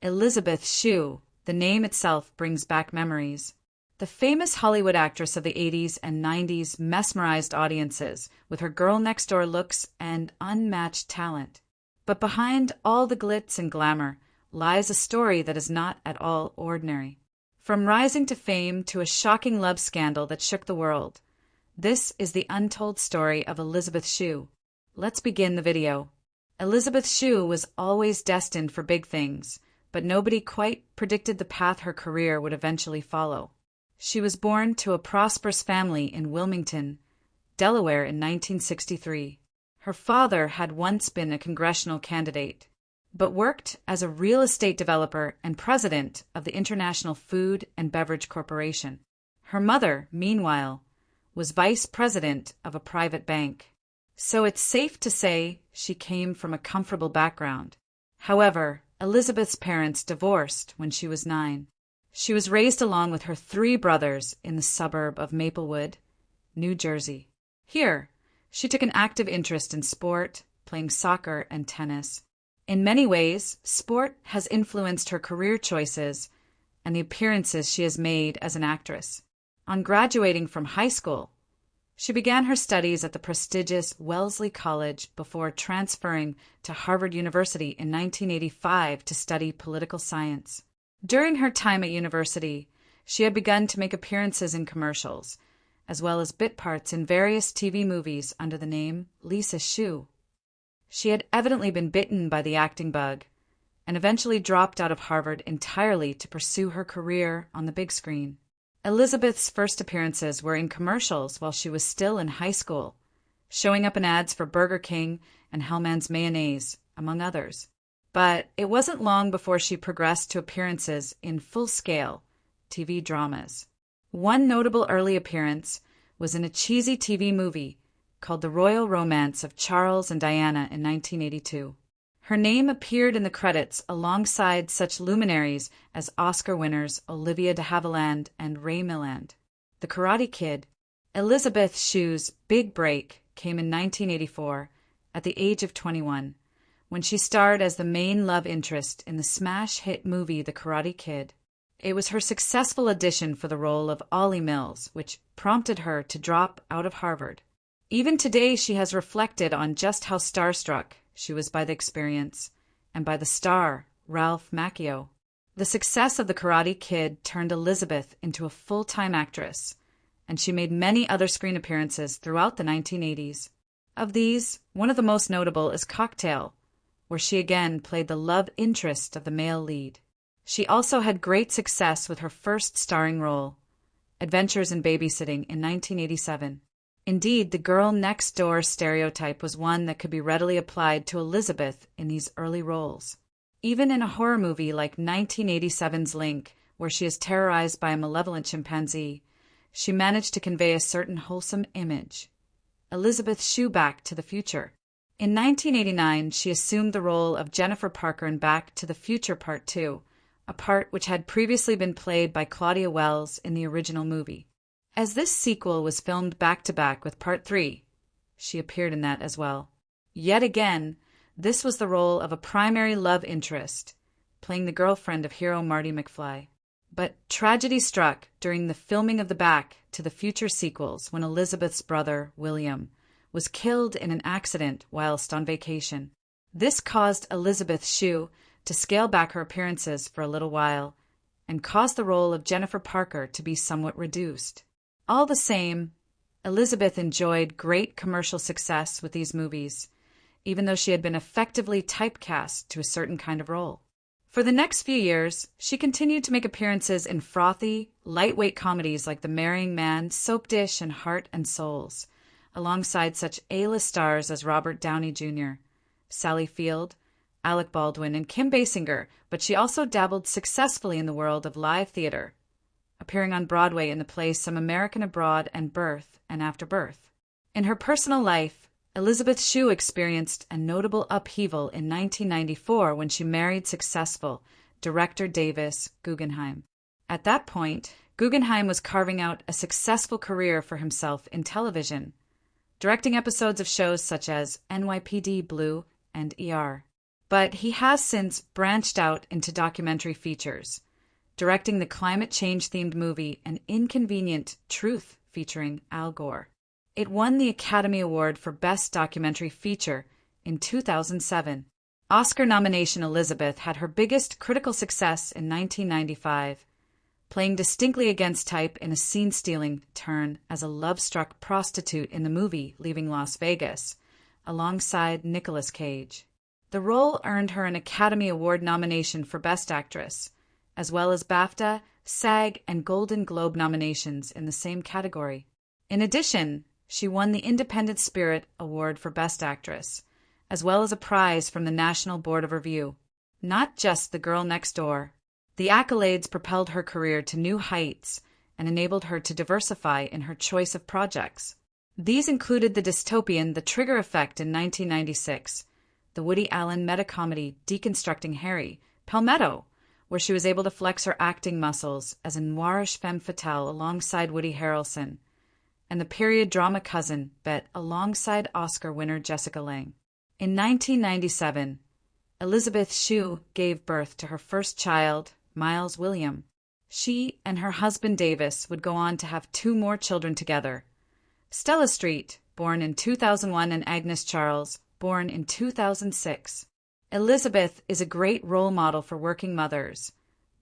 Elisabeth Shue, the name itself brings back memories. The famous Hollywood actress of the 80s and 90s mesmerized audiences with her girl-next-door looks and unmatched talent. But behind all the glitz and glamour lies a story that is not at all ordinary. From rising to fame to a shocking love scandal that shook the world, this is the untold story of Elisabeth Shue. Let's begin the video. Elisabeth Shue was always destined for big things, but nobody quite predicted the path her career would eventually follow. She was born to a prosperous family in Wilmington, Delaware in 1963. Her father had once been a congressional candidate, but worked as a real estate developer and president of the International Food and Beverage Corporation. Her mother, meanwhile, was vice president of a private bank. So it's safe to say she came from a comfortable background. However, Elisabeth's parents divorced when she was 9. She was raised along with her 3 brothers in the suburb of Maplewood, New Jersey. Here, she took an active interest in sport, playing soccer and tennis. In many ways, sport has influenced her career choices and the appearances she has made as an actress. On graduating from high school, she began her studies at the prestigious Wellesley College before transferring to Harvard University in 1985 to study political science. During her time at university, she had begun to make appearances in commercials, as well as bit parts in various TV movies under the name Lisa Shue. She had evidently been bitten by the acting bug, and eventually dropped out of Harvard entirely to pursue her career on the big screen. Elisabeth's first appearances were in commercials while she was still in high school, showing up in ads for Burger King and Hellmann's Mayonnaise, among others. But it wasn't long before she progressed to appearances in full-scale TV dramas. One notable early appearance was in a cheesy TV movie called The Royal Romance of Charles and Diana in 1982. Her name appeared in the credits alongside such luminaries as Oscar winners Olivia de Havilland and Ray Milland. The Karate Kid. Elisabeth Shue's big break came in 1984 at the age of 21. When she starred as the main love interest in the smash hit movie The Karate Kid. It was her successful audition for the role of Ollie Mills, which prompted her to drop out of Harvard. Even today, she has reflected on just how starstruck she was by the experience, and by the star, Ralph Macchio. The success of The Karate Kid turned Elisabeth into a full-time actress, and she made many other screen appearances throughout the 1980s. Of these, one of the most notable is Cocktail, where she again played the love interest of the male lead. She also had great success with her first starring role, Adventures in Babysitting, in 1987. Indeed, the girl-next-door stereotype was one that could be readily applied to Elisabeth in these early roles. Even in a horror movie like 1987's Link, where she is terrorized by a malevolent chimpanzee, she managed to convey a certain wholesome image. Elisabeth Shue Back to the Future. In 1989, she assumed the role of Jennifer Parker in Back to the Future Part 2, a part which had previously been played by Claudia Wells in the original movie. As this sequel was filmed back-to-back with Part 3, she appeared in that as well. Yet again, this was the role of a primary love interest, playing the girlfriend of hero Marty McFly. But tragedy struck during the filming of the Back to the Future sequels when Elisabeth's brother, William, was killed in an accident whilst on vacation. This caused Elisabeth Shue to scale back her appearances for a little while and caused the role of Jennifer Parker to be somewhat reduced. All the same, Elisabeth enjoyed great commercial success with these movies, even though she had been effectively typecast to a certain kind of role. For the next few years, she continued to make appearances in frothy, lightweight comedies like The Marrying Man, Soap Dish, and Heart and Souls, alongside such A-list stars as Robert Downey Jr., Sally Field, Alec Baldwin, and Kim Basinger, but she also dabbled successfully in the world of live theater, appearing on Broadway in the plays Some American Abroad and Birth and After Birth. In her personal life, Elisabeth Shue experienced a notable upheaval in 1994 when she married successful director Davis Guggenheim. At that point, Guggenheim was carving out a successful career for himself in television, directing episodes of shows such as NYPD Blue and ER. but he has since branched out into documentary features, directing the climate change-themed movie An Inconvenient Truth featuring Al Gore. It won the Academy Award for Best Documentary Feature in 2007. Oscar nomination Elisabeth had her biggest critical success in 1995, playing distinctly against type in a scene-stealing turn as a love-struck prostitute in the movie Leaving Las Vegas, alongside Nicolas Cage. The role earned her an Academy Award nomination for Best Actress, as well as BAFTA, SAG, and Golden Globe nominations in the same category. In addition, she won the Independent Spirit Award for Best Actress, as well as a prize from the National Board of Review. Not just The Girl Next Door. The accolades propelled her career to new heights and enabled her to diversify in her choice of projects. These included the dystopian The Trigger Effect in 1996, the Woody Allen meta-comedy Deconstructing Harry, Palmetto, where she was able to flex her acting muscles as a noirish femme fatale alongside Woody Harrelson, and the period drama Cousin, Bet, alongside Oscar winner Jessica Lange. In 1997, Elisabeth Shue gave birth to her first child, Miles William. She and her husband Davis would go on to have 2 more children together. Stella Street, born in 2001, and Agnes Charles, born in 2006. Elisabeth is a great role model for working mothers,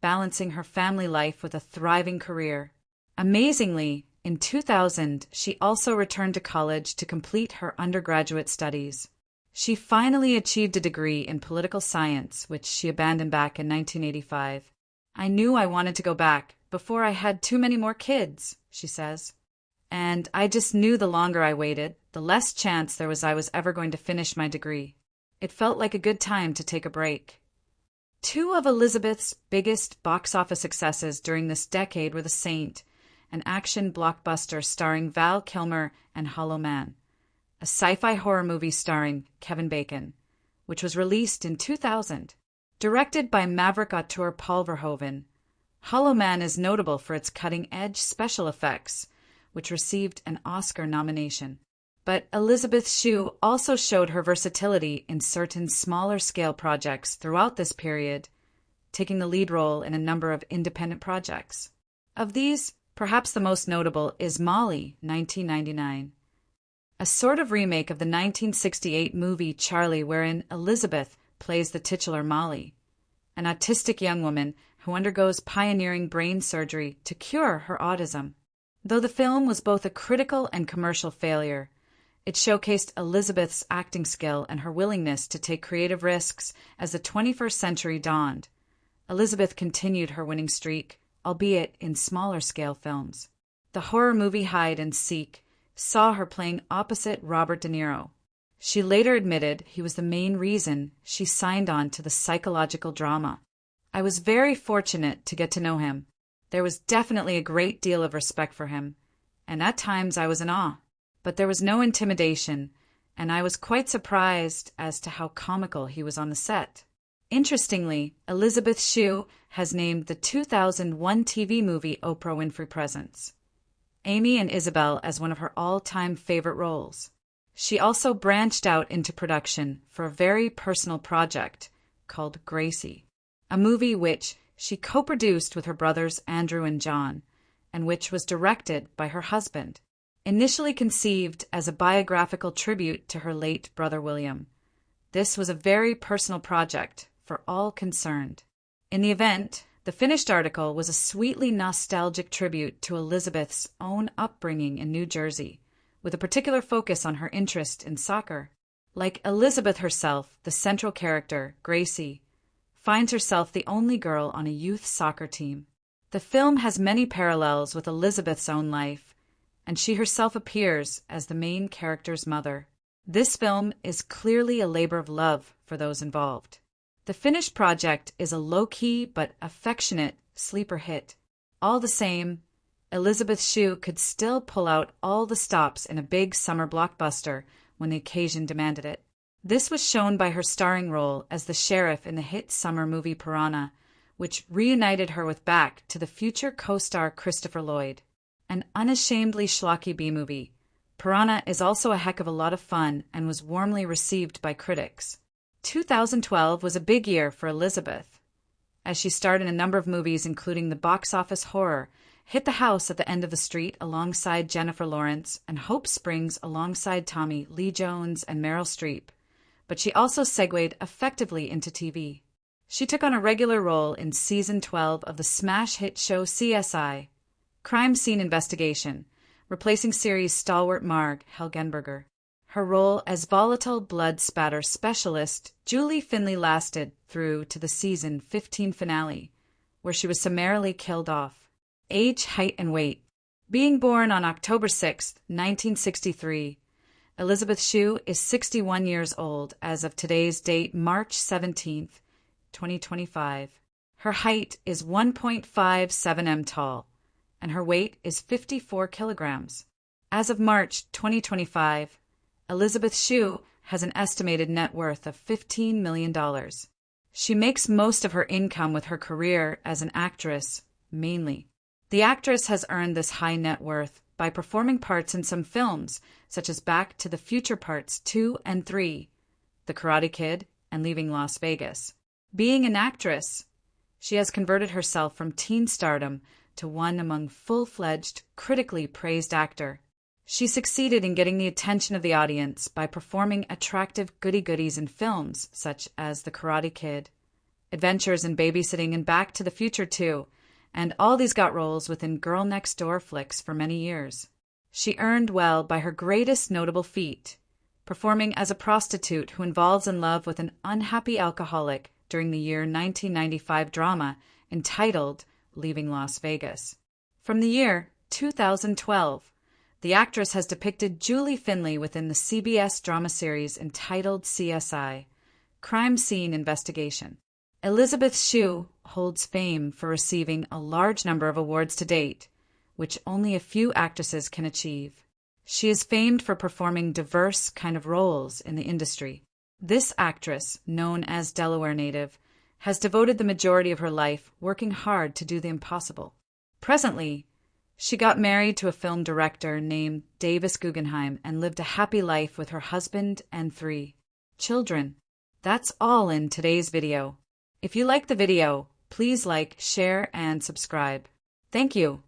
balancing her family life with a thriving career. Amazingly, in 2000, she also returned to college to complete her undergraduate studies. She finally achieved a degree in political science, which she abandoned back in 1985. "I knew I wanted to go back before I had too many more kids," she says. "And I just knew the longer I waited, the less chance there was I was ever going to finish my degree. It felt like a good time to take a break." 2 of Elisabeth's biggest box office successes during this decade were The Saint, an action blockbuster starring Val Kilmer and Hollow Man, a sci-fi horror movie starring Kevin Bacon, which was released in 2000. Directed by maverick auteur Paul Verhoeven, Hollow Man is notable for its cutting-edge special effects, which received an Oscar nomination. But Elisabeth Shue also showed her versatility in certain smaller-scale projects throughout this period, taking the lead role in a number of independent projects. Of these, perhaps the most notable is Molly, 1999, a sort of remake of the 1968 movie Charlie, wherein Elisabeth plays the titular Molly, an autistic young woman who undergoes pioneering brain surgery to cure her autism. Though the film was both a critical and commercial failure, it showcased Elisabeth's acting skill and her willingness to take creative risks as the 21st century dawned. Elisabeth continued her winning streak, albeit in smaller-scale films. The horror movie Hide and Seek saw her playing opposite Robert De Niro. She later admitted he was the main reason she signed on to the psychological drama. "I was very fortunate to get to know him. There was definitely a great deal of respect for him, and at times I was in awe. But there was no intimidation, and I was quite surprised as to how comical he was on the set." Interestingly, Elisabeth Shue has named the 2001 TV movie Oprah Winfrey Presents Amy and Isabel as one of her all-time favorite roles. She also branched out into production for a very personal project called Gracie, a movie which she co-produced with her brothers Andrew and John, and which was directed by her husband. Initially conceived as a biographical tribute to her late brother William, this was a very personal project for all concerned. In the event, the finished article was a sweetly nostalgic tribute to Elisabeth's own upbringing in New Jersey, with a particular focus on her interest in soccer. Like Elisabeth herself, the central character, Gracie, finds herself the only girl on a youth soccer team. The film has many parallels with Elisabeth's own life, and she herself appears as the main character's mother. This film is clearly a labor of love for those involved. The finished project is a low-key but affectionate sleeper hit. All the same, Elisabeth Shue could still pull out all the stops in a big summer blockbuster when the occasion demanded it. This was shown by her starring role as the sheriff in the hit summer movie Piranha, which reunited her with Back to the Future co-star Christopher Lloyd. An unashamedly schlocky B-movie, Piranha is also a heck of a lot of fun and was warmly received by critics. 2012 was a big year for Elisabeth, as she starred in a number of movies including the box office horror Hit the House at the End of the Street alongside Jennifer Lawrence and Hope Springs alongside Tommy Lee Jones and Meryl Streep, but she also segued effectively into TV. She took on a regular role in Season 12 of the smash hit show CSI, Crime Scene Investigation, replacing series stalwart Marg Helgenberger. Her role as volatile blood spatter specialist Julie Finley lasted through to the season 15 finale, where she was summarily killed off. Age, height, and weight. Being born on October 6, 1963, Elisabeth Shue is 61 years old as of today's date, March 17, 2025. Her height is 1.57 m tall, and her weight is 54 kilograms. As of March 2025, Elisabeth Shue has an estimated net worth of $15 million. She makes most of her income with her career as an actress, mainly. The actress has earned this high net worth by performing parts in some films, such as Back to the Future Parts 2 and 3, The Karate Kid, and Leaving Las Vegas. Being an actress, she has converted herself from teen stardom to one among full-fledged, critically praised actor. She succeeded in getting the attention of the audience by performing attractive goody-goodies in films such as The Karate Kid, Adventures in Babysitting, and Back to the Future 2, and all these got roles within Girl Next Door flicks for many years. She earned well by her greatest notable feat, performing as a prostitute who falls in love with an unhappy alcoholic during the year 1995 drama entitled Leaving Las Vegas. From the year 2012, the actress has depicted Julie Finley within the CBS drama series entitled CSI, Crime Scene Investigation. Elisabeth Shue holds fame for receiving a large number of awards to date, which only a few actresses can achieve. She is famed for performing diverse kind of roles in the industry. This actress, known as Delaware native, has devoted the majority of her life working hard to do the impossible. Presently, she got married to a film director named Davis Guggenheim and lived a happy life with her husband and 3 children. That's all in today's video. If you like the video, please like, share, and subscribe. Thank you.